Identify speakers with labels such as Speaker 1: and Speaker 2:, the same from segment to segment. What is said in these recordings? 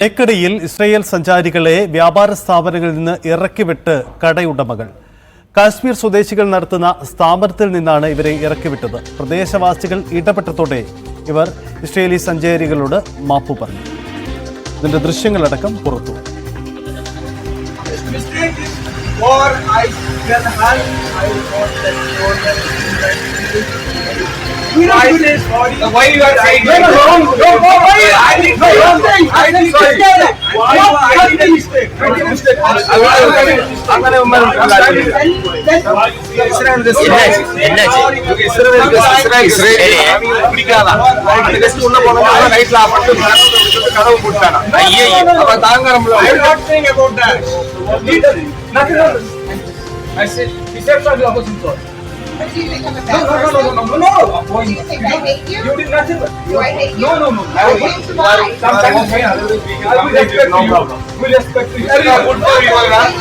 Speaker 1: തേക്കടിയിൽ Israel സഞ്ചാരികളെ വ്യാപാര സ്ഥാപനങ്ങളിൽ നിന്ന് ഇറക്കിവിട്ട് കടയുടമകൾ. കാശ്മീർ സ്വദേശികൾ നടത്തുന്ന സ്ഥാപനത്തിൽ നിന്നാണ് ഇവരെ ഇറക്കിവിട്ടത്. പ്രദേശവാസികൾ ഇടപെട്ടതോടെ ഇവർ ഇസ്രയേലി സഞ്ചാരികളോട് മാപ്പു പറഞ്ഞു. ഇതിന്റെ ദൃശ്യങ്ങളടക്കം പുറത്തു.
Speaker 2: Why you are saying wrong? I did wrong thing. I did mistake. Why I did mistake? അങ്ങനെ കടവ് പൊട്ടാണ്. അപ്പൊ താങ്കൾ I said, he said something opposite to us. No.
Speaker 3: You think I hate you?
Speaker 2: You did nothing.
Speaker 3: Do I hate you?
Speaker 2: No.
Speaker 3: I hate you.
Speaker 2: Sometimes we respect you. We respect you.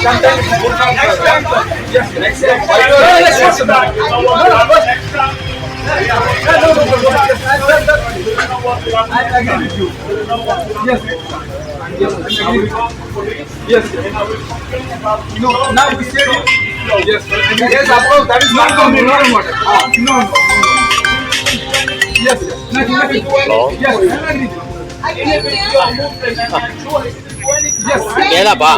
Speaker 2: Sometimes next time. Yes, next time. I agree with you. Yes. No, now we say yes, of course, that is not coming. No. Yes. Hello? Yes,
Speaker 3: I hate you.
Speaker 2: yes.
Speaker 4: ഏതാപ്പാ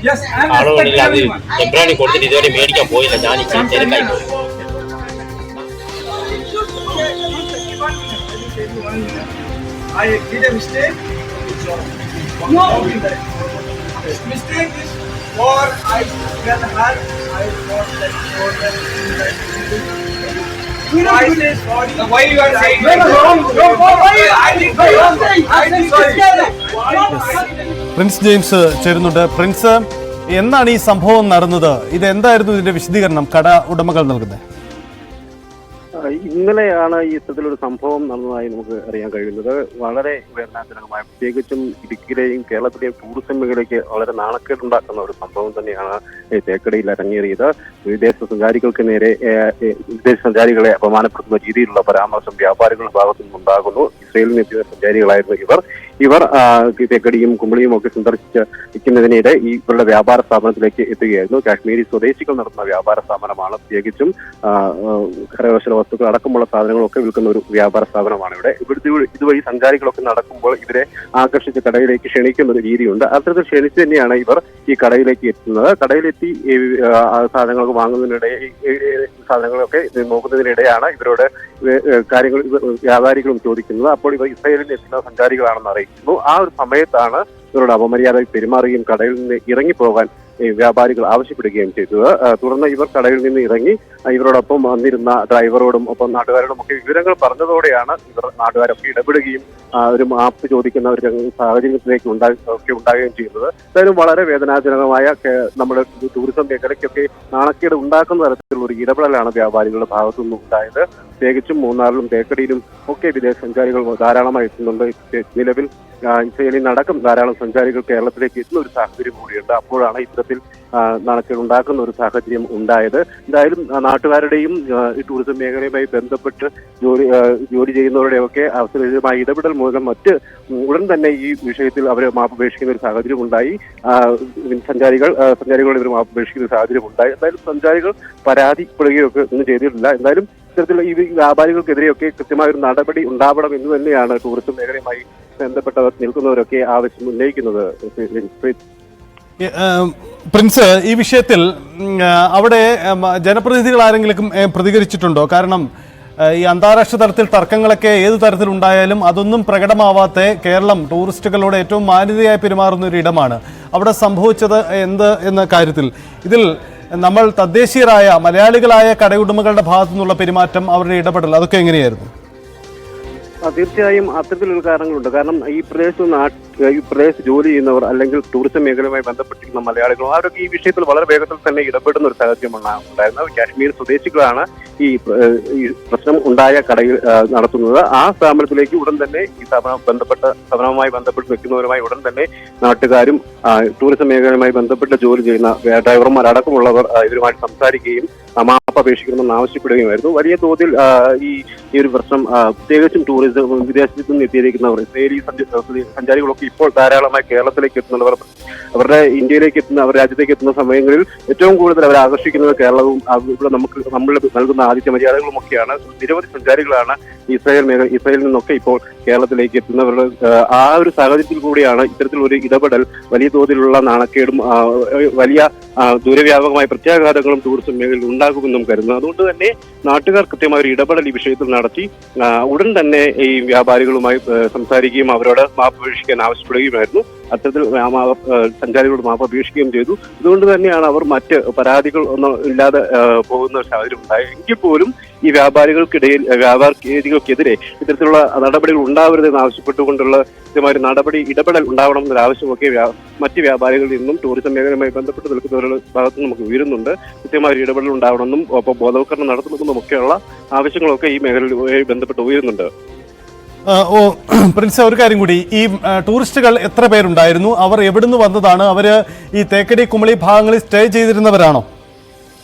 Speaker 2: Yes, I'm
Speaker 4: ആളോടില്ല അത്
Speaker 2: respecting everyone.
Speaker 4: എബ്രാനി കൊടുത്തിട്ട് ഇതുവരെ മേടിക്കാൻ പോയില്ല. ഞാൻ തിരക്കായി പോയി.
Speaker 2: I did a mistake. No. Mistake is or I can have I want that more than I say sorry. Why you are saying wrong? I did wrong thing. I did sorry.
Speaker 1: Prince James ചേരുന്നുണ്ട്. Prince, എന്നാണ് ഈ സംഭവം നടന്നത്? ഇത് എന്തായിരുന്നു ഇതിന്റെ വിശദീകരണം കട ഉടമകൾ നൽകുന്നത്?
Speaker 5: ഇന്നലെയാണ് ഈ ഇത്തരത്തിലൊരു സംഭവം നടന്നതായി നമുക്ക് അറിയാൻ കഴിയുന്നത്. വളരെ വേദനാജനകമായ, പ്രത്യേകിച്ചും ഇടുക്കിയിലെയും കേരളത്തിലെയും ടൂറിസം മേഖലയ്ക്ക് വളരെ നാണക്കേടുണ്ടാക്കുന്ന ഒരു സംഭവം തന്നെയാണ് ഈ തേക്കടിയിൽ അരങ്ങേറിയത്. വിദേശ സഞ്ചാരികളെ അപമാനപ്പെടുത്തുന്ന രീതിയിലുള്ള പരാമർശം വ്യാപാരികളുടെ ഭാഗത്തു നിന്നുണ്ടാകുന്നു. ഇസ്രയേലിൽ നിന്നെത്തിയ സഞ്ചാരികളായിരുന്നു ഇവർ തേക്കടിയും കുമ്പളിയും ഒക്കെ സന്ദർശിക്കുന്നതിനിടെ ഇവരുടെ വ്യാപാര സ്ഥാപനത്തിലേക്ക് എത്തുകയായിരുന്നു. കാശ്മീരി സ്വദേശികൾ നടത്തുന്ന വ്യാപാര സ്ഥാപനമാണ്. പ്രത്യേകിച്ചും കരകൗശല വസ്തുക്കൾ അടക്കമുള്ള സാധനങ്ങളൊക്കെ വിൽക്കുന്ന ഒരു വ്യാപാര സ്ഥാപനമാണ് ഇവിടെ. ഇതുവഴി സഞ്ചാരികളൊക്കെ നടക്കുമ്പോൾ ഇവരെ ആകർഷിച്ച് കടയിലേക്ക് ക്ഷണിക്കുന്ന ഒരു രീതിയുണ്ട്. അത്തരത്തിൽ ക്ഷണിച്ച് തന്നെയാണ് ഇവർ ഈ കടയിലേക്ക് എത്തുന്നത്. കടയിലെത്തി സാധനങ്ങളൊക്കെ സാധനങ്ങളൊക്കെ നോക്കുന്നതിനിടെയാണ് ഇവരോട് കാര്യങ്ങൾ വ്യാപാരികളും ചോദിക്കുന്നത്. അപ്പോൾ ഇവർ ഇസ്രയേലിൽ എത്തുന്ന സഞ്ചാരികളാണെന്ന് അറിയിക്കുന്നു. ആ ഒരു സമയത്താണ് ഇവരോട് അപമര്യാദയിൽ പെരുമാറുകയും കടയിൽ നിന്ന് ഇറങ്ങിപ്പോകാൻ വ്യാപാരികൾ ആവശ്യപ്പെടുകയും ചെയ്തത്. തുടർന്ന് ഇവർ കടയിൽ നിന്ന് ഇറങ്ങി ഇവരോടൊപ്പം വന്നിരുന്ന ഡ്രൈവറോടും ഒപ്പം നാട്ടുകാരോടും ഒക്കെ വിവരങ്ങൾ പറഞ്ഞതോടെയാണ് നാട്ടുകാരൊക്കെ ഇടപെടുകയും ഒരു മാപ്പ് ചോദിക്കുന്ന ഒരു സാഹചര്യത്തിലേക്ക് ഉണ്ടാകുകയും ചെയ്യുന്നത്. എന്തായാലും വളരെ വേദനാജനകമായ നമ്മുടെ ടൂറിസം മേഖലയ്ക്കൊക്കെ നാണക്കേട് ഉണ്ടാക്കുന്ന തരത്തിലുള്ള ഒരു ഇടപെടലാണ് വ്യാപാരികളുടെ ഭാഗത്തു നിന്നും ഉണ്ടായത്. പ്രത്യേകിച്ചും മൂന്നാറിലും തേക്കടിയിലും ഒക്കെ വിദേശ സഞ്ചാരികൾ ധാരാളമായി എത്തുന്നുണ്ട്. നിലവിൽ ഇസ്രയേലിൽ നടക്കം ധാരാളം സഞ്ചാരികൾ കേരളത്തിലേക്ക് എത്തുന്ന ഒരു സാഹചര്യം കൂടിയുണ്ട്. അപ്പോഴാണ് ഇത്തരത്തിൽ നാണക്കേട് ഉണ്ടാക്കുന്ന ഒരു സാഹചര്യം ഉണ്ടായത്. എന്തായാലും നാട്ടുകാരുടെയും ഈ ടൂറിസം മേഖലയുമായി ബന്ധപ്പെട്ട് ജോലി ചെയ്യുന്നവരുടെയൊക്കെ അവസരമായ ഇടപെടൽ മൂലം ഉടൻ തന്നെ ഈ വിഷയത്തിൽ അവർ മാപ്പപേക്ഷിക്കുന്ന ഒരു സാഹചര്യം ഉണ്ടായി. സഞ്ചാരികളോട് ഇവർ മാപ്പപേക്ഷിക്കുന്ന ഒരു സാഹചര്യം ഉണ്ടായി. എന്തായാലും സഞ്ചാരികൾ പരാതിപ്പെടുകയൊക്കെ ഒന്നും ചെയ്തിട്ടില്ല. എന്തായാലും ഇത്തരത്തിലുള്ള ഈ വ്യാപാരികൾക്കെതിരെയൊക്കെ കൃത്യമായ ഒരു നടപടി ഉണ്ടാവണം എന്ന് തന്നെയാണ് ടൂറിസം മേഖലയുമായി ബന്ധപ്പെട്ടവർ നിൽക്കുന്നവരൊക്കെ ആവശ്യം ഉന്നയിക്കുന്നത്.
Speaker 1: പ്രിൻസ്, ഈ വിഷയത്തിൽ അവിടെ ജനപ്രതിനിധികൾ ആരെങ്കിലും പ്രതികരിച്ചിട്ടുണ്ടോ? കാരണം ഈ അന്താരാഷ്ട്ര തലത്തിൽ തർക്കങ്ങളൊക്കെ ഏത് തരത്തിലുണ്ടായാലും അതൊന്നും പ്രകടമാവാത്ത കേരളം ടൂറിസ്റ്റുകളോട് ഏറ്റവും മാന്യതയായി പെരുമാറുന്ന ഒരു ഇടമാണ്. അവിടെ സംഭവിച്ചത് എന്ത് എന്ന കാര്യത്തിൽ ഇതിൽ നമ്മൾ തദ്ദേശീയരായ മലയാളികളായ കടയുടമകളുടെ ഭാഗത്തു നിന്നുള്ള പെരുമാറ്റം, അവരുടെ ഇടപെടൽ, അതൊക്കെ എങ്ങനെയായിരുന്നു?
Speaker 5: തീർച്ചയായും അത്തരത്തിലുള്ള കാരണങ്ങളുണ്ട്. കാരണം ഈ പ്രദേശത്ത് ജോലി ചെയ്യുന്നവർ അല്ലെങ്കിൽ ടൂറിസം മേഖലയുമായി ബന്ധപ്പെട്ടിരിക്കുന്ന മലയാളികളും അവരൊക്കെ ഈ വിഷയത്തിൽ വളരെ വേഗത്തിൽ തന്നെ ഇടപെടുന്ന ഒരു സാഹചര്യമാണ് ഉണ്ടായിരുന്നത്. കാശ്മീർ സ്വദേശികളാണ് ഈ പ്രശ്നം ഉണ്ടായ കടയിൽ നടത്തുന്നത്. ആ സ്ഥാപനത്തിലേക്ക് ഉടൻ തന്നെ ഈ സ്ഥാപനവുമായി ബന്ധപ്പെട്ട് നിൽക്കുന്നവരുമായി ഉടൻ തന്നെ നാട്ടുകാരും ടൂറിസം മേഖലയുമായി ബന്ധപ്പെട്ട് ജോലി ചെയ്യുന്ന ഡ്രൈവർമാരടക്കമുള്ളവർ ഇവരുമായി സംസാരിക്കുകയും മാപ്പ് അപേക്ഷിക്കണമെന്ന് ആവശ്യപ്പെടുകയുമായിരുന്നു. വലിയ തോതിൽ ഈ ഒരു പ്രശ്നം പ്രത്യേകിച്ചും ടൂറിസം വിദേശത്തു നിന്ന് എത്തിയിരിക്കുന്നവർ ഇസ്രയേലി സഞ്ചാരികളൊക്കെ ഇപ്പോൾ ധാരാളമായി കേരളത്തിലേക്ക് എത്തുന്നവർ അവരുടെ ഇന്ത്യയിലേക്ക് എത്തുന്ന അവർ രാജ്യത്തേക്ക് എത്തുന്ന സമയങ്ങളിൽ ഏറ്റവും കൂടുതൽ അവരെ ആകർഷിക്കുന്നത് കേരളവും ഇവിടെ നമ്മൾ നൽകുന്ന ആതിഥ്യ മര്യാദകളുമൊക്കെയാണ്. നിരവധി സഞ്ചാരികളാണ് ഇസ്രായേലിൽ നിന്നൊക്കെ ഇപ്പോൾ കേരളത്തിലേക്ക് എത്തുന്നവരുടെ ആ ഒരു സാഹചര്യത്തിൽ കൂടിയാണ് ഇത്തരത്തിലൊരു ഇടപെടൽ വലിയ തോതിലുള്ള നാണക്കേടും വലിയ ദൂരവ്യാപകമായ പ്രത്യാഘാതങ്ങളും ടൂറിസം മേഖലയിൽ ഉണ്ടാകുമെന്നും കരുതുന്നു. അതുകൊണ്ട് തന്നെ നാട്ടുകാർ കൃത്യമായ ഒരു ഇടപെടൽ ഈ വിഷയത്തിൽ നടത്തി ഉടൻ തന്നെ ഈ വ്യാപാരികളുമായി സംസാരിക്കുകയും അവരോട് മാപ്പ് അപേക്ഷിക്കാൻ ആവശ്യപ്പെടുകയുമായിരുന്നു. അത്തരത്തിൽ സഞ്ചാരികളോട് മാപ്പ് അപേക്ഷിക്കുകയും ചെയ്തു. അതുകൊണ്ട് തന്നെയാണ് അവർ മറ്റ് പരാതികൾ ഒന്നും ഇല്ലാതെ പോകുന്ന സാഹചര്യം ഉണ്ടായത്. എങ്കിൽ പോലും ഈ വ്യാപാരികൾക്കെതിരെ ഇത്തരത്തിലുള്ള നടപടികൾ ഉണ്ടാവരുതെന്ന് ആവശ്യപ്പെട്ടുകൊണ്ടുള്ള കൃത്യമായ ഇടപെടൽ ഉണ്ടാവണമെന്നൊരു ആവശ്യമൊക്കെ മറ്റ് വ്യാപാരികളിൽ നിന്നും ടൂറിസം മേഖലയുമായി ബന്ധപ്പെട്ട് നിൽക്കുന്നവരുടെ ഭാഗത്ത് നമുക്ക് ഉയരുന്നുണ്ട്. കൃത്യമായ ഇടപെടൽ ഉണ്ടാവണമെന്നും ഒപ്പം ബോധവൽക്കരണം നടത്തണമെന്നും ഒക്കെയുള്ള ആവശ്യങ്ങളൊക്കെ ഈ മേഖലയുമായി ബന്ധപ്പെട്ട് ഉയരുന്നുണ്ട്.
Speaker 1: പ്രിൻസ്, ഒരു കാര്യം കൂടി, ഈ ടൂറിസ്റ്റുകൾ എത്ര പേരുണ്ടായിരുന്നു? അവർ എവിടുന്ന് വന്നതാണ്? അവര് ഈ തേക്കടി കുമളി ഭാഗങ്ങളിൽ സ്റ്റേ ചെയ്തിരുന്നവരാണോ?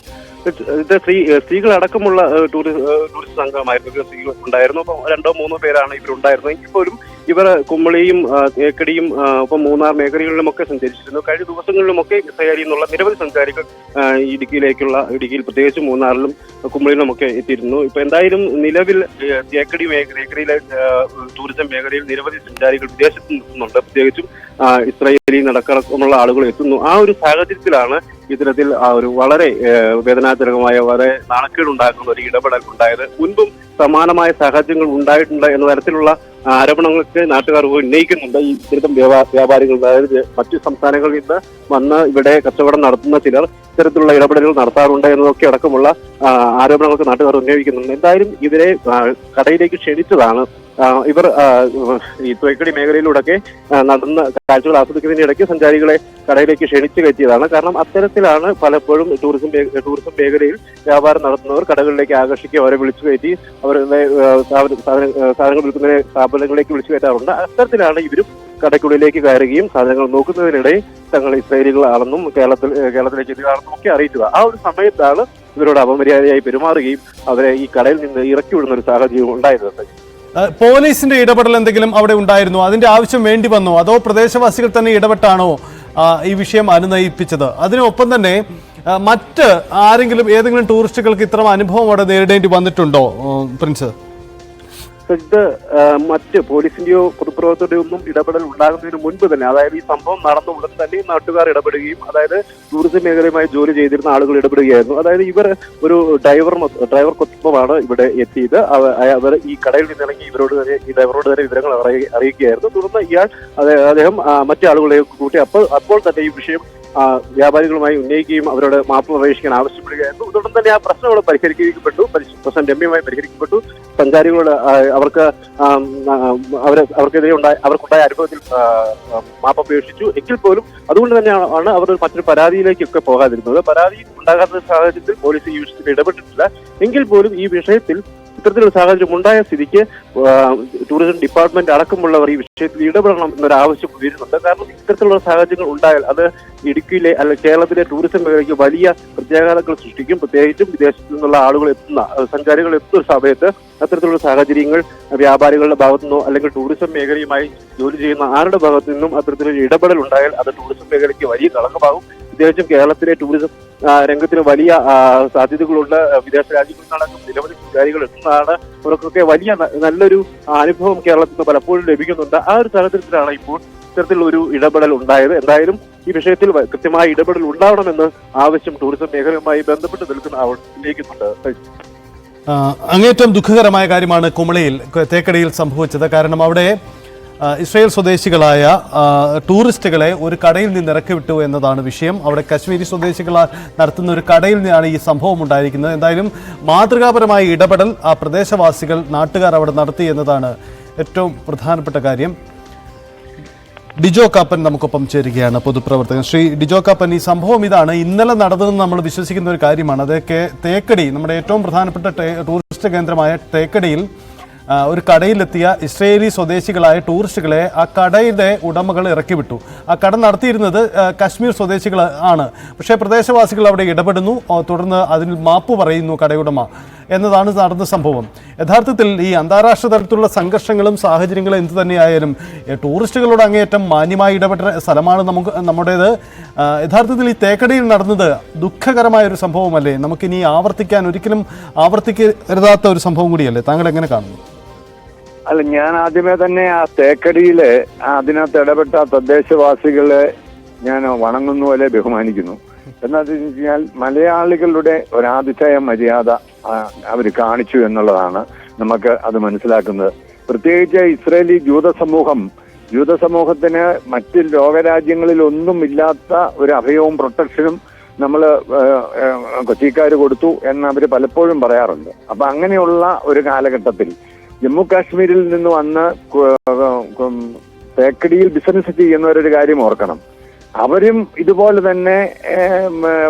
Speaker 5: ഇത് സ്ത്രീകളടക്കമുള്ള ടൂറിസ്റ്റ് സംഘമായിരുന്നു. സ്ത്രീകൾ ഉണ്ടായിരുന്നു. അപ്പം 2-3 പേരാണ് ഇവരുണ്ടായിരുന്നത്. എങ്കിൽ പോലും ഇവർ കുമളിയും തേക്കടിയും ഒപ്പം മൂന്നാർ മേഖലകളിലുമൊക്കെ സഞ്ചരിച്ചിരുന്നു. കഴിഞ്ഞ ദിവസങ്ങളിലുമൊക്കെ ഇസ്രായേലിൽ നിന്നുള്ള നിരവധി സഞ്ചാരികൾ ഇടുക്കിയിൽ പ്രത്യേകിച്ച് മൂന്നാറിലും കുമളിയിലുമൊക്കെ എത്തിയിരുന്നു. ഇപ്പൊ എന്തായാലും നിലവിൽ തേക്കടി മേഖലയിലെ ടൂറിസം മേഖലയിൽ നിരവധി സഞ്ചാരികൾ വിദേശത്ത് നിൽക്കുന്നുണ്ട്. പ്രത്യേകിച്ചും ഇസ്രായേലിൽ നടക്കമുള്ള ആളുകൾ എത്തുന്നു. ആ ഒരു സാഹചര്യത്തിലാണ് ഇത്തരത്തിൽ ഒരു വളരെ വേദനാജനകമായ വളരെ നാണക്കേടുണ്ടാക്കുന്ന ഒരു ഇടപെടൽ ഉണ്ടായത്. മുൻപും സമാനമായ സാഹചര്യങ്ങൾ ഉണ്ടായിട്ടുണ്ട് എന്ന തരത്തിലുള്ള ആരോപണങ്ങൾക്ക് നാട്ടുകാർ ഉന്നയിക്കുന്നുണ്ട്. ഈ ഇത്തരം വ്യാപാരികൾ, അതായത് മറ്റു സംസ്ഥാനങ്ങളിൽ നിന്ന് വന്ന് ഇവിടെ കച്ചവടം നടത്തുന്ന ചിലർ ഇത്തരത്തിലുള്ള ഇടപെടലുകൾ നടത്താറുണ്ട് എന്നതൊക്കെ അടക്കമുള്ള ആരോപണങ്ങൾക്ക് നാട്ടുകാർ ഉന്നയിക്കുന്നുണ്ട്. എന്തായാലും ഇവരെ കടയിലേക്ക് ക്ഷണിച്ചതാണ്. ഇവർ ഈ തേക്കടി മേഖലയിലൂടെയൊക്കെ നടന്ന കാഴ്ചകൾ ആസ്വദിക്കുന്നതിന് ഇടയ്ക്ക് സഞ്ചാരികളെ കടയിലേക്ക് ക്ഷണിച്ചു കയറ്റിയതാണ്. കാരണം അത്തരത്തിലാണ് പലപ്പോഴും ടൂറിസം മേഖലയിൽ വ്യാപാരം നടത്തുന്നവർ കടകളിലേക്ക് ആകർഷിക്കുക, അവരെ വിളിച്ചു കയറ്റി അവരുടെ സാധനങ്ങൾ വിൽക്കുന്ന സ്ഥാപനങ്ങളിലേക്ക് വിളിച്ചു കയറ്റാറുണ്ട്. അത്തരത്തിലാണ് ഇവരും കടയ്ക്കുള്ളിലേക്ക് കയറുകയും സാധനങ്ങൾ നോക്കുന്നതിനിടെ തങ്ങൾ ഇസ്രായേലികളാണെന്നും കേരളത്തിലേക്ക് എത്തിയതാണെന്നും ഒക്കെ അറിയിച്ചത്. ആ ഒരു സമയത്താണ് ഇവരോട് അപമര്യാദയായി പെരുമാറുകയും അവരെ ഈ കടയിൽ നിന്ന് ഇറക്കി വിടുന്ന ഒരു സാഹചര്യം ഉണ്ടായത്.
Speaker 1: പോലീസിന്റെ ഇടപെടൽ എന്തെങ്കിലും അവിടെ ഉണ്ടായിരുന്നോ? അതിന്റെ ആവശ്യം വേണ്ടി വന്നോ? അതോ പ്രദേശവാസികൾ തന്നെ ഇടപെട്ടാണോ ഈ വിഷയം അനുനയിപ്പിച്ചത്? അതിനൊപ്പം തന്നെ മറ്റ് ഏതെങ്കിലും ടൂറിസ്റ്റുകൾക്ക് ഇത്തരം അനുഭവം അവിടെ നേരിടേണ്ടി വന്നിട്ടുണ്ടോ പ്രിൻസ്?
Speaker 5: ഇത് മറ്റ് പോലീസിന്റെയോ പൊതുപ്രവർത്തകരുടെയോ ഒന്നും ഇടപെടൽ ഉണ്ടാകുന്നതിന് മുൻപ് തന്നെ, അതായത് ഈ സംഭവം നടന്ന ഉടൻ തന്നെ നാട്ടുകാർ ഇടപെടുകയും അതായത് ടൂറിസം മേഖലയുമായി ജോലി ചെയ്തിരുന്ന ആളുകൾ ഇടപെടുകയായിരുന്നു. അതായത് ഇവർ ഒരു ഡ്രൈവർക്കൊപ്പമാണ് ഇവിടെ എത്തിയത്. അവർ ഈ കടയിൽ നിന്നിറങ്ങി ഈ ഡ്രൈവറോട് തന്നെ വിവരങ്ങൾ അറിയിക്കുകയായിരുന്നു. തുടർന്ന് അദ്ദേഹം മറ്റു ആളുകളെ കൂട്ടി അപ്പോൾ തന്നെ ഈ വിഷയം വ്യാപാരികളുമായി ഉന്നയിക്കുകയും അവരോട് മാപ്പ് അപേക്ഷിക്കാൻ ആവശ്യപ്പെടുകയായിരുന്നു. ഉടൻ തന്നെ ആ പ്രശ്നങ്ങൾ പ്രശ്നം രമ്യമായി പരിഹരിക്കപ്പെട്ടു. സഞ്ചാരികളോട് അവർക്കുണ്ടായ അനുഭവത്തിൽ മാപ്പ് അപേക്ഷിച്ചു. എങ്കിൽ പോലും അതുകൊണ്ട് തന്നെയാണ് അവർ മറ്റൊരു പരാതിയിലേക്കൊക്കെ പോകാതിരുന്നത്. പരാതി ഉണ്ടാകാത്ത സാഹചര്യത്തിൽ പോലീസ് ഈ വിഷയത്തിൽ ഇടപെട്ടിട്ടില്ല. എങ്കിൽ പോലും ഈ വിഷയത്തിൽ ഇത്തരത്തിലുള്ള സാഹചര്യം ഉണ്ടായ സ്ഥിതിക്ക് ടൂറിസം ഡിപ്പാർട്ട്മെന്റ് അടക്കമുള്ളവർ ഈ വിഷയത്തിൽ ഇടപെടണം എന്നൊരു ആവശ്യം ഉയരുന്നുണ്ട്. കാരണം ഇത്തരത്തിലുള്ള സാഹചര്യങ്ങൾ ഉണ്ടായാൽ അത് ഇടുക്കിയിലെ കേരളത്തിലെ ടൂറിസം മേഖലയ്ക്ക് വലിയ പ്രത്യാഘാതങ്ങൾ സൃഷ്ടിക്കും. പ്രത്യേകിച്ചും വിദേശത്തു നിന്നുള്ള സഞ്ചാരികൾ എത്തുന്ന സമയത്ത് അത്തരത്തിലുള്ള സാഹചര്യങ്ങൾ വ്യാപാരികളുടെ ഭാഗത്തു നിന്നോ അല്ലെങ്കിൽ ടൂറിസം മേഖലയുമായി ജോലി ചെയ്യുന്ന ആരുടെ ഭാഗത്തു നിന്നും അത്തരത്തിലൊരു ഇടപെടൽ ഉണ്ടായാൽ അത് ടൂറിസം മേഖലയ്ക്ക് വലിയ കളങ്കമാകും. പ്രത്യേകിച്ചും കേരളത്തിലെ ടൂറിസം രംഗത്തിന് വലിയ സാധ്യതകളുണ്ട്. വിദേശ രാജ്യങ്ങളിൽ നടക്കും നിരവധി സഞ്ചാരികൾ എത്തുന്നതാണ്. അവർക്കൊക്കെ വലിയ നല്ലൊരു അനുഭവം കേരളത്തിൽ നിന്ന് പലപ്പോഴും ലഭിക്കുന്നുണ്ട്. ആ ഒരു സാഹചര്യത്തിലാണ് ഇപ്പോൾ ഇത്തരത്തിലൊരു ഇടപെടൽ ഉണ്ടായത്. എന്തായാലും ഈ വിഷയത്തിൽ കൃത്യമായ ഇടപെടൽ ഉണ്ടാവണമെന്ന് ആവശ്യം ടൂറിസം മേഖലയുമായി ബന്ധപ്പെട്ട് നിൽക്കുന്ന ഉന്നയിക്കുന്നുണ്ട്.
Speaker 1: അങ്ങേറ്റം ദുഃഖകരമായ കാര്യമാണ് കുമളിയിൽ തേക്കടിയിൽ സംഭവിച്ചത്. കാരണം അവിടെ ഇസ്രായേൽ സ്വദേശികളായ ടൂറിസ്റ്റുകളെ ഒരു കടയിൽ നിന്ന് ഇറക്കി വിട്ടു എന്നതാണ് വിഷയം. അവിടെ കശ്മീരി സ്വദേശികൾ നടത്തുന്ന ഒരു കടയിൽ നിന്നാണ് ഈ സംഭവം ഉണ്ടായിരിക്കുന്നത്. എന്തായാലും മാതൃകാപരമായ ഇടപെടൽ ആ പ്രദേശവാസികൾ നാട്ടുകാർ അവിടെ നടത്തി എന്നതാണ് ഏറ്റവും പ്രധാനപ്പെട്ട കാര്യം. ഡിജോ കാപ്പൻ നമുക്കൊപ്പം ചേരുകയാണ്, പൊതുപ്രവർത്തകൻ. ശ്രീ ഡിജോ കാപ്പൻ, ഈ സംഭവം ഇതാണ്, ഇന്നലെ നടന്നതെന്ന് നമ്മൾ വിശ്വസിക്കുന്ന ഒരു കാര്യമാണ്. അതൊക്കെ തേക്കടി, നമ്മുടെ ഏറ്റവും പ്രധാനപ്പെട്ട ടൂറിസ്റ്റ് കേന്ദ്രമായ തേക്കടിയിൽ ഒരു കടയിലെത്തിയ ഇസ്രയേലി സ്വദേശികളായ ടൂറിസ്റ്റുകളെ ആ കടയുടെ ഉടമകൾ ഇറക്കി വിട്ടു. ആ കട നടത്തിയിരുന്നത് കശ്മീർ സ്വദേശികൾ ആണ്. പക്ഷേ പ്രദേശവാസികൾ അവിടെ ഇടപെടുന്നു, തുടർന്ന് അതിന് മാപ്പ് പറയുന്നു കടയുടമ എന്നതാണ് നടന്ന സംഭവം. യഥാർത്ഥത്തിൽ ഈ അന്താരാഷ്ട്ര തലത്തിലുള്ള സംഘർഷങ്ങളും സാഹചര്യങ്ങളും എന്തു തന്നെയായാലും ടൂറിസ്റ്റുകളോട് അങ്ങേയറ്റം മാന്യമായി ഇടപെട്ട സ്ഥലമാണ് നമ്മുടേത്. യഥാർത്ഥത്തിൽ ഈ തേക്കടിയിൽ നടന്നത് ദുഃഖകരമായ ഒരു സംഭവമല്ലേ? നമുക്കിനി ഒരിക്കലും ആവർത്തിക്കരുതാത്ത ഒരു സംഭവം കൂടിയല്ലേ? താങ്കൾ എങ്ങനെ കാണുന്നു?
Speaker 6: അല്ല, ഞാൻ ആദ്യമേ തന്നെ ആ തേക്കടിയില് അതിനകത്ത് ഇടപെട്ട തദ്ദേശവാസികളെ ഞാൻ വണങ്ങുന്നു അല്ലെ ബഹുമാനിക്കുന്നു. എന്താണെന്ന് വെച്ച് കഴിഞ്ഞാൽ മലയാളികളുടെ ഒരാതിശയ മര്യാദ അവർ കാണിച്ചു എന്നുള്ളതാണ് നമുക്ക് അത് മനസ്സിലാക്കുന്നത്. പ്രത്യേകിച്ച് ഇസ്രയേലി ജൂതസമൂഹത്തിന് മറ്റ് ലോകരാജ്യങ്ങളിൽ ഒന്നും ഇല്ലാത്ത ഒരു അഭയവും പ്രൊട്ടക്ഷനും നമ്മൾ കൊച്ചിക്കാർ കൊടുത്തു എന്ന് അവർ പലപ്പോഴും പറയാറുണ്ട്. അപ്പൊ അങ്ങനെയുള്ള ഒരു കാലഘട്ടത്തിൽ ജമ്മു കാശ്മീരിൽ നിന്ന് വന്ന് തേക്കടിയിൽ ബിസിനസ് ചെയ്യുന്നവരൊരു കാര്യം ഓർക്കണം. അവരും ഇതുപോലെ തന്നെ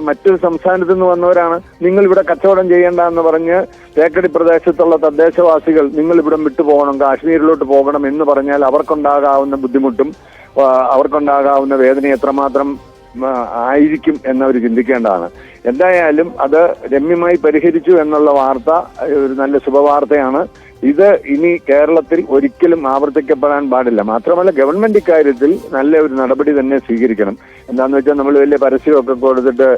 Speaker 6: മറ്റൊരു സംസ്ഥാനത്ത് നിന്ന് വന്നവരാണ്. നിങ്ങൾ ഇവിടെ കച്ചവടം ചെയ്യേണ്ട എന്ന് പറഞ്ഞ് തേക്കടി പ്രദേശത്തുള്ള തദ്ദേശവാസികൾ നിങ്ങൾ ഇവിടെ വിട്ടുപോകണം, കാശ്മീരിലോട്ട് പോകണം എന്ന് പറഞ്ഞാൽ അവർക്കുണ്ടാകാവുന്ന ബുദ്ധിമുട്ടും അവർക്കുണ്ടാകാവുന്ന വേദന എത്രമാത്രം ആയിരിക്കും എന്നവർ ചിന്തിക്കേണ്ടതാണ്. എന്തായാലും അത് രമ്യമായി പരിഹരിച്ചു എന്നുള്ള വാർത്ത ഒരു നല്ല ശുഭവാർത്തയാണ്. ഇത് ഇനി കേരളത്തിൽ ഒരിക്കലും ആവർത്തിക്കപ്പെടാൻ പാടില്ല. മാത്രമല്ല ഗവൺമെന്റ് ഇക്കാര്യത്തിൽ നല്ല ഒരു നടപടി തന്നെ സ്വീകരിക്കണം. എന്താണെന്ന് വെച്ചാൽ നമ്മൾ വലിയ പരസ്യമൊക്കെ കൊടുത്തിട്ട്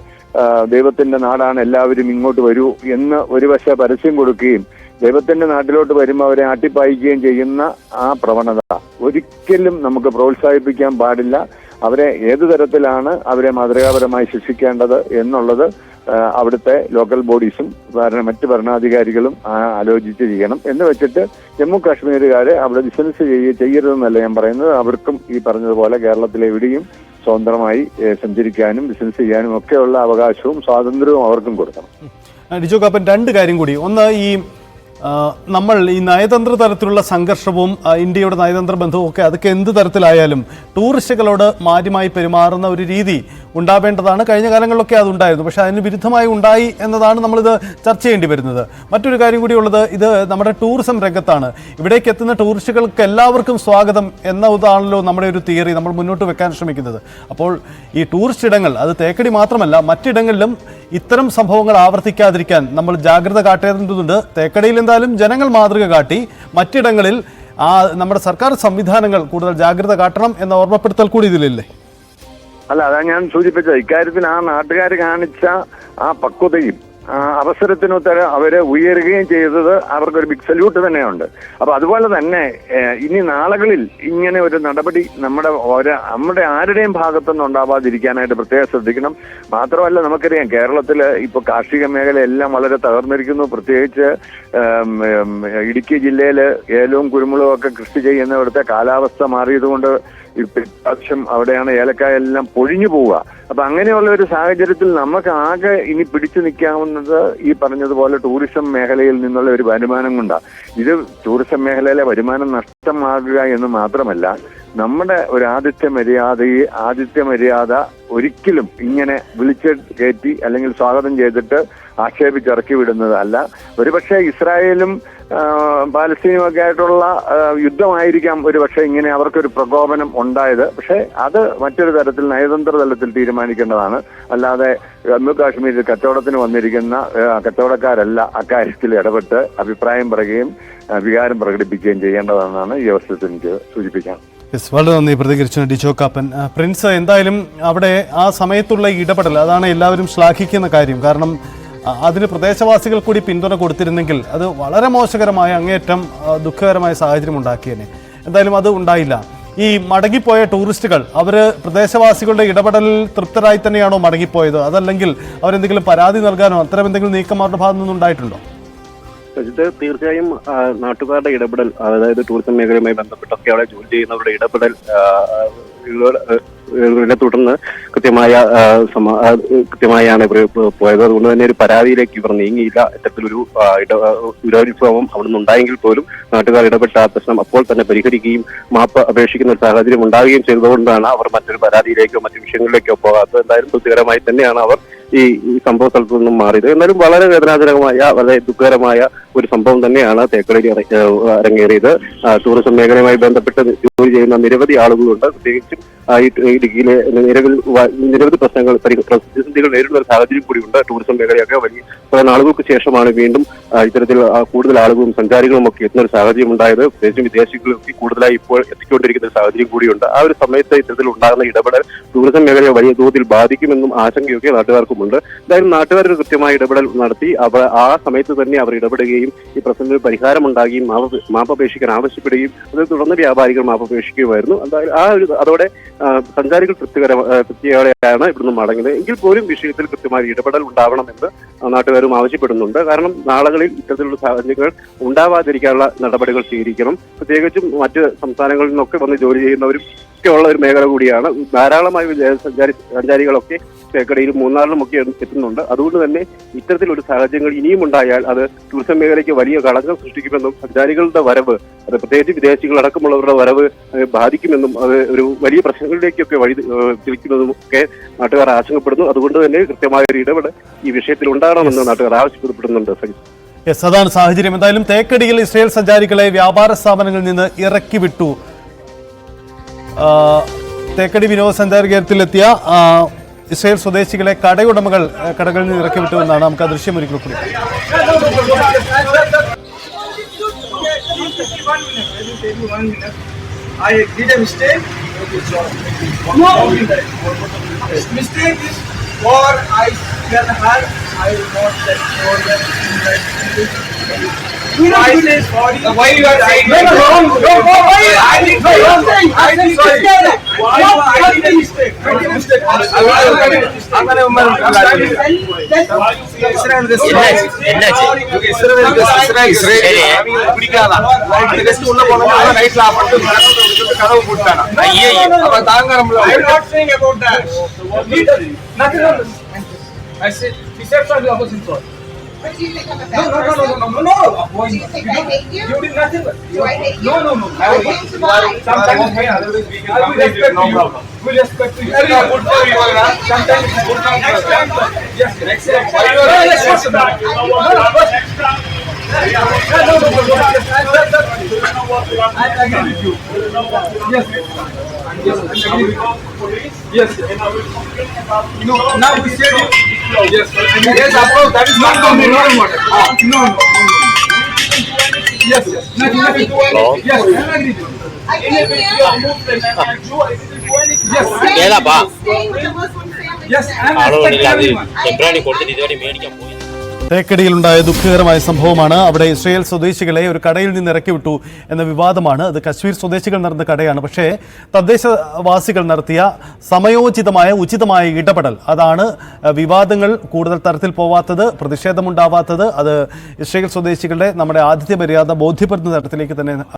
Speaker 6: ദൈവത്തിന്റെ നാടാണ് എല്ലാവരും ഇങ്ങോട്ട് വരൂ എന്ന് ഒരു വശ പരസ്യം കൊടുക്കുകയും ദൈവത്തിന്റെ നാട്ടിലോട്ട് വരുമ്പോൾ അവരെ ആട്ടിപ്പായിക്കുകയും ചെയ്യുന്ന ആ പ്രവണത ഒരിക്കലും നമുക്ക് പ്രോത്സാഹിപ്പിക്കാൻ പാടില്ല. അവരെ ഏതു തരത്തിലാണ് അവരെ മാതൃകാപരമായി ശിക്ഷിക്കേണ്ടത് എന്നുള്ളത് അവിടുത്തെ ലോക്കൽ ബോഡീസും മറ്റ് ഭരണാധികാരികളും ആലോചിച്ച് ചെയ്യണം. എന്ന് വെച്ചിട്ട് ജമ്മു കാശ്മീരുകാരെ അവിടെ ബിസിനസ് ചെയ്യരുതെന്നല്ല ഞാൻ പറയുന്നത്. അവർക്കും ഈ പറഞ്ഞതുപോലെ കേരളത്തിലെ എവിടെയും സ്വതന്ത്രമായി സഞ്ചരിക്കാനും ബിസിനസ് ചെയ്യാനും ഒക്കെയുള്ള അവകാശവും സ്വാതന്ത്ര്യവും അവർക്കും കൊടുക്കണം.
Speaker 1: ഡിജോ കാപ്പൻ, രണ്ട് കാര്യം കൂടി. ഒന്ന്, നമ്മൾ ഈ നയതന്ത്ര തലത്തിലുള്ള സംഘർഷവും ഇന്ത്യയുടെ നയതന്ത്ര ബന്ധവും ഒക്കെ അതൊക്കെ എന്ത് തരത്തിലായാലും ടൂറിസ്റ്റുകളോട് മാന്യമായി പെരുമാറുന്ന ഒരു രീതി ഉണ്ടാവേണ്ടതാണ്. കഴിഞ്ഞ കാലങ്ങളിലൊക്കെ അതുണ്ടായിരുന്നു. പക്ഷേ അതിന് വിരുദ്ധമായി ഉണ്ടായി എന്നതാണ് നമ്മളിത് ചർച്ച ചെയ്യേണ്ടി വരുന്നത്. മറ്റൊരു കാര്യം കൂടി ഉള്ളത്, ഇത് നമ്മുടെ ടൂറിസം രംഗത്താണ്. ഇവിടേക്ക് എത്തുന്ന ടൂറിസ്റ്റുകൾക്ക് എല്ലാവർക്കും സ്വാഗതം എന്നതാണല്ലോ നമ്മുടെ ഒരു തിയറി നമ്മൾ മുന്നോട്ട് വെക്കാൻ ശ്രമിക്കുന്നത്. അപ്പോൾ ഈ ടൂറിസ്റ്റ് ഇടങ്ങൾ, അത് തേക്കടി മാത്രമല്ല മറ്റിടങ്ങളിലും ഇത്തരം സംഭവങ്ങൾ ആവർത്തിക്കാതിരിക്കാൻ നമ്മൾ ജാഗ്രത കാട്ടേണ്ടതുണ്ട്. തേക്കടിയിൽ എന്തായാലും ജനങ്ങൾ മാതൃക കാട്ടി, മറ്റിടങ്ങളിൽ നമ്മുടെ സർക്കാർ സംവിധാനങ്ങൾ കൂടുതൽ ജാഗ്രത കാട്ടണം എന്ന ഓർമ്മപ്പെടുത്തൽ കൂടി ഇതിലില്ലേ?
Speaker 6: അല്ല, അതാ ഞാൻ സൂചിപ്പിച്ചത്. ഇക്കാര്യത്തിൽ ആ നാട്ടുകാർ കാണിച്ച ആ പക്വതയും അവസരത്തിനൊത്തര അവര് ഉയരുകയും ചെയ്തത് അവർക്കൊരു ബിഗ് സല്യൂട്ട് തന്നെയുണ്ട്. അപ്പൊ അതുപോലെ തന്നെ ഇനി നാളുകളിൽ ഇങ്ങനെ ഒരു നടപടി നമ്മുടെ ആരുടെയും ഭാഗത്തുനിന്ന് ഉണ്ടാവാതിരിക്കാനായിട്ട് പ്രത്യേകം ശ്രദ്ധിക്കണം. മാത്രമല്ല നമുക്കറിയാം കേരളത്തില് ഇപ്പൊ കാർഷിക മേഖല എല്ലാം വളരെ തകർന്നിരിക്കുന്നു. പ്രത്യേകിച്ച് ഇടുക്കി ജില്ലയില് ഏലവും കുരുമുളകും ഒക്കെ കൃഷി ചെയ്യുന്നവിടുത്തെ കാലാവസ്ഥ മാറിയതുകൊണ്ട് ഇപ്രാവശ്യം അവിടെയാണ് ഏലക്കായ എല്ലാം പൊഴിഞ്ഞു പോവുക. അപ്പൊ അങ്ങനെയുള്ള ഒരു സാഹചര്യത്തിൽ നമുക്ക് ആകെ ഇനി പിടിച്ചു നിൽക്കാവുന്നത് ഈ പറഞ്ഞതുപോലെ ടൂറിസം മേഖലയിൽ നിന്നുള്ള ഒരു വരുമാനം കൊണ്ടാണ്. ഇത് ടൂറിസം മേഖലയിലെ വരുമാനം നഷ്ടമാകുക എന്ന് മാത്രമല്ല, നമ്മുടെ ഒരു ആതിഥ്യ മര്യാദ ഒരിക്കലും ഇങ്ങനെ വിളിച്ച് കയറ്റി അല്ലെങ്കിൽ സ്വാഗതം ചെയ്തിട്ട് ആക്ഷേപിച്ചിറക്കി വിടുന്നതല്ല. ഒരുപക്ഷെ ഇസ്രായേലും പാലസ്തീനും ഒക്കെ ആയിട്ടുള്ള യുദ്ധമായിരിക്കാം ഒരുപക്ഷെ ഇങ്ങനെ അവർക്കൊരു പ്രകോപനം ഉണ്ടായത്. പക്ഷെ അത് മറ്റൊരു തരത്തിൽ നയതന്ത്ര തലത്തിൽ തീരുമാനിക്കേണ്ടതാണ്. അല്ലാതെ ജമ്മു കാശ്മീരിൽ കച്ചവടത്തിന് വന്നിരിക്കുന്ന കച്ചവടക്കാരല്ല അക്കാര്യത്തിൽ ഇടപെട്ട് അഭിപ്രായം പറയുകയും വികാരം പ്രകടിപ്പിക്കുകയും ചെയ്യേണ്ടതെന്നാണ് ഈ അവസരത്തിൽ എനിക്ക് സൂചിപ്പിക്കാൻ.
Speaker 1: വളരെ നന്ദി പ്രതികരിച്ചു ഡിജോ കാപ്പൻ. പ്രിൻസ്, എന്തായാലും അവിടെ ആ സമയത്തുള്ള ഇടപെടൽ അതാണ് എല്ലാവരും ശ്ലാഘിക്കുന്ന കാര്യം. കാരണം അതിന് പ്രദേശവാസികൾ കൂടി പിന്തുണ കൊടുത്തിരുന്നെങ്കിൽ അത് വളരെ മോശകരമായ അങ്ങേയറ്റം ദുഃഖകരമായ സാഹചര്യം ഉണ്ടാക്കിയേനെ. എന്തായാലും അത് ഉണ്ടായില്ല. ഈ മടങ്ങിപ്പോയ ടൂറിസ്റ്റുകൾ അവർ പ്രദേശവാസികളുടെ ഇടപെടലിൽ തൃപ്തരായി തന്നെയാണോ മടങ്ങിപ്പോയത്? അതല്ലെങ്കിൽ അവരെന്തെങ്കിലും പരാതി നൽകാനോ അത്തരം എന്തെങ്കിലും നീക്കം അവരുടെ ഭാഗത്തു നിന്നുണ്ടായിട്ടുണ്ടോ?
Speaker 5: ഇത് തീർച്ചയായും നാട്ടുകാരുടെ ഇടപെടൽ, അതായത് ടൂറിസം മേഖലയുമായി ബന്ധപ്പെട്ടൊക്കെ അവിടെ ജോലി ചെയ്യുന്നവരുടെ ഇടപെടൽ തുടർന്ന് കൃത്യമായാണ് ഇവർ പോയത്. അതുകൊണ്ട് തന്നെ ഒരു പരാതിയിലേക്ക് ഇവർ നീങ്ങിയില്ല. ഇത്തരത്തിലൊരു വിരോധോത്സവം അവിടെ നിന്നുണ്ടായെങ്കിൽ പോലും നാട്ടുകാർ ഇടപെട്ട ആ പ്രശ്നം അപ്പോൾ തന്നെ പരിഹരിക്കുകയും മാപ്പ് അപേക്ഷിക്കുന്ന ഒരു സാഹചര്യം ഉണ്ടാവുകയും ചെയ്തതുകൊണ്ടാണ് അവർ മറ്റൊരു പരാതിയിലേക്കോ മറ്റു വിഷയങ്ങളിലേക്കോ പോകാത്തത്. എന്തായാലും തൃപ്തികരമായി തന്നെയാണ് അവർ ഈ സംഭവ സ്ഥലത്തു നിന്നും മാറിയത്. എന്നാലും വളരെ വേദനാജനകമായ വളരെ ദുഃഖകരമായ ഒരു സംഭവം തന്നെയാണ് തേക്കടിയിൽ അരങ്ങേറിയത്. ടൂറിസം മേഖലയുമായി ബന്ധപ്പെട്ട് ജോലി ചെയ്യുന്ന നിരവധി ആളുകളുണ്ട്. പ്രത്യേകിച്ചും ഇടുക്കിയിലെ നിരവധി പ്രതിസന്ധികൾ നേരിടുന്ന ഒരു സാഹചര്യം കൂടിയുണ്ട്. ടൂറിസം മേഖലയൊക്കെ വലിയ കുറെ നാളുകൾക്ക് ശേഷമാണ് വീണ്ടും ഇത്തരത്തിൽ കൂടുതൽ ആളുകളും സഞ്ചാരികളും ഒക്കെ എത്തുന്ന ഒരു സാഹചര്യം ഉണ്ടായത്. പ്രത്യേകിച്ചും വിദേശികളൊക്കെ കൂടുതലായി ഇപ്പോൾ എത്തിക്കൊണ്ടിരിക്കുന്ന ഒരു സാഹചര്യം കൂടിയുണ്ട്. ആ ഒരു സമയത്ത് ഇത്തരത്തിൽ ഉണ്ടാകുന്ന ഇടപെടൽ ടൂറിസം മേഖലയെ വലിയ തോതിൽ ബാധിക്കുമെന്നും ആശങ്കയൊക്കെ നാട്ടുകാർക്കുമുണ്ട്. എന്തായാലും നാട്ടുകാർ ഒരു കൃത്യമായ ഇടപെടൽ നടത്തി ആ സമയത്ത് തന്നെ അവർ ഇടപെടുകയും ഈ പ്രശ്നത്തിന് പരിഹാരം ഉണ്ടാകുകയും മാപ്പപേക്ഷിക്കാൻ ആവശ്യപ്പെടുകയും അതേ തുടർന്ന് വ്യാപാരികൾ മാപ്പപേക്ഷിക്കുകയുമായിരുന്നു. എന്തായാലും അതോടെ സഞ്ചാരികൾ തൃപ്തിയോടെയാണ് ഇവിടുന്ന് മടങ്ങിയത്. എങ്കിൽ പോലും വിഷയത്തിൽ കൃത്യമായ ഇടപെടൽ ഉണ്ടാവണമെന്ന് നാട്ടുകാരും ആവശ്യപ്പെടുന്നുണ്ട്. കാരണം നാളുകളിൽ ഇത്തരത്തിലുള്ള സാഹചര്യങ്ങൾ ഉണ്ടാവാതിരിക്കാനുള്ള നടപടികൾ സ്വീകരിക്കണം. പ്രത്യേകിച്ചും മറ്റ് സംസ്ഥാനങ്ങളിൽ നിന്നൊക്കെ വന്ന് ജോലി ചെയ്യുന്നവരും ഒക്കെ ഉള്ള ഒരു മേഖല കൂടിയാണ്. ധാരാളമായി സഞ്ചാരികളൊക്കെ തേക്കടിയിലും മൂന്നാറിലും ഒക്കെ എത്തുന്നുണ്ട്. അതുകൊണ്ട് തന്നെ ഇത്തരത്തിലൊരു സാഹചര്യങ്ങൾ ഇനിയും ഉണ്ടായാൽ അത് ടൂറിസം മേഖലയ്ക്ക് വലിയ കളങ്കം സൃഷ്ടിക്കുമെന്നും സഞ്ചാരികളുടെ വരവ് അത് പ്രത്യേകിച്ച് വിദേശികളടക്കമുള്ളവരുടെ വരവ് ബാധിക്കുമെന്നും അത് ഒരു വലിയ പ്രശ്നങ്ങളിലേക്കൊക്കെ വഴി തിരിക്കുമെന്നും ഒക്കെ നാട്ടുകാർ ആശങ്കപ്പെടുന്നു. അതുകൊണ്ട് തന്നെ കൃത്യമായ ഒരു ഇടപെടൽ ഈ വിഷയത്തിൽ ഉണ്ടാകണമെന്ന് നാട്ടുകാർ ആവശ്യപ്പെടുന്നുണ്ട്.
Speaker 1: യെസ്, അതാണ് സാഹചര്യം. എന്തായാലും തേക്കടിയിൽ ഇസ്രയേൽ സഞ്ചാരികളെ വ്യാപാര സ്ഥാപനങ്ങളിൽ നിന്ന് ഇറക്കി വിട്ടു. തേക്കടി വിനോദസഞ്ചാര കേന്ദ്രത്തിലെത്തിയ ഇസ്രയേൽ സ്വദേശികളെ കടയുടമകൾ കടകളിൽ നിന്ന് ഇറക്കി വിട്ടു എന്നാണ്. നമുക്ക് ആ ദൃശ്യം ഒരിക്കൽ കൂടി.
Speaker 2: I did a mistake. No mistake is for I can help. I will not let for that. I say sorry. Why you are saying no? Why I did wrong thing. I did sorry. Why I did a mistake? I did a mistake. അങ്ങനെ കഥവ് കൂട്ടാണ്. അപ്പൊ താങ്കൾ I said, he said something opposite to us.
Speaker 3: What do you think I'm a bad person?
Speaker 2: No.
Speaker 3: Do you think I hate you?
Speaker 2: You did nothing.
Speaker 3: Do I hate you?
Speaker 2: No.
Speaker 3: I came to buy.
Speaker 2: Sometimes we respect you. We respect you. Very good for you. Sometimes it's good for next time. Yes, next time. Why you are next time? I agree with you. Yes. No, now we said it. Yes, approach. That is not coming. No. Yes. Nothing to do. Yes, I agree with you.
Speaker 3: I came here.
Speaker 4: ഏതാപ്പാ
Speaker 3: Staying with the Muslim family.
Speaker 2: Yes, I'm
Speaker 4: ആളുകളില്ല. അത്
Speaker 2: respecting everyone.
Speaker 4: Temporary കൊടുത്തിട്ട് ഇതുവരെ മേടിക്കാൻ പോയി.
Speaker 1: തേക്കടിയിലുണ്ടായ ദുഃഖകരമായ സംഭവമാണ്. അവിടെ Israel സ്വദേശികളെ ഒരു കടയിൽ നിന്ന് ഇറക്കി വിട്ടു എന്ന വിവാദമാണ്. അത് കശ്മീർ സ്വദേശികൾ നടന്ന കടയാണ്. പക്ഷേ തദ്ദേശവാസികൾ നടത്തിയ സമയോചിതമായ ഉചിതമായ ഇടപെടൽ അതാണ് വിവാദങ്ങൾ കൂടുതൽ തരത്തിൽ പോവാത്തത്, പ്രതിഷേധമുണ്ടാവാത്തത്. അത് ഇസ്രയേൽ സ്വദേശികളുടെ നമ്മുടെ ആതിഥ്യ മര്യാദ ബോധ്യപ്പെടുന്ന തരത്തിലേക്ക് തന്നെ